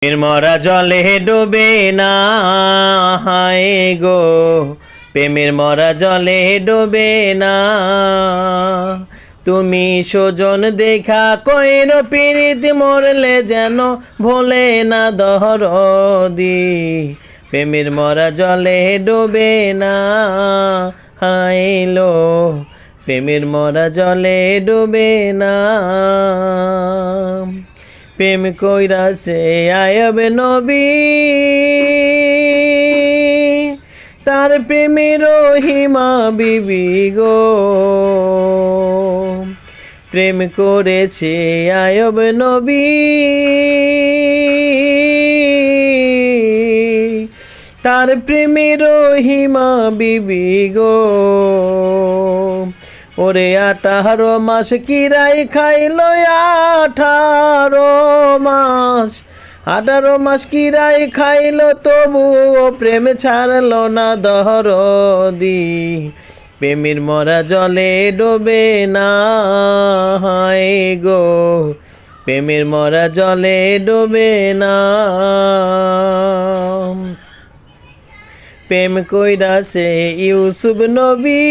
প্রেমের মরা জলে ডুবে না, হায় গো প্রেমের মরা জলে ডুবে না। তুমি সজন দেখা কইর পীড়িত মরলে যেন ভোলে না দহরদি। প্রেমের মরা জলে ডুবে না, হায় লো প্রেমের মরা জলে ডুবে না। প্রেম কইরাছে আয়ব নবী, তার প্রেমের রহিমা বিবি গো। প্রেম করেছে আয়ব নবী, তার প্রেমের রহিমা বিবি গো। ওরে 18 মাস কিরাই খাইল, 18 মাস কিরাই খাইল, তবুও প্রেম ছাড়ল না দহরদি। প্রেমের মরা জলে ডোবে না, হায় গো প্রেমের মরা জলে ডোবে না। প্রেম কইরাছে ইউসুফ নবী,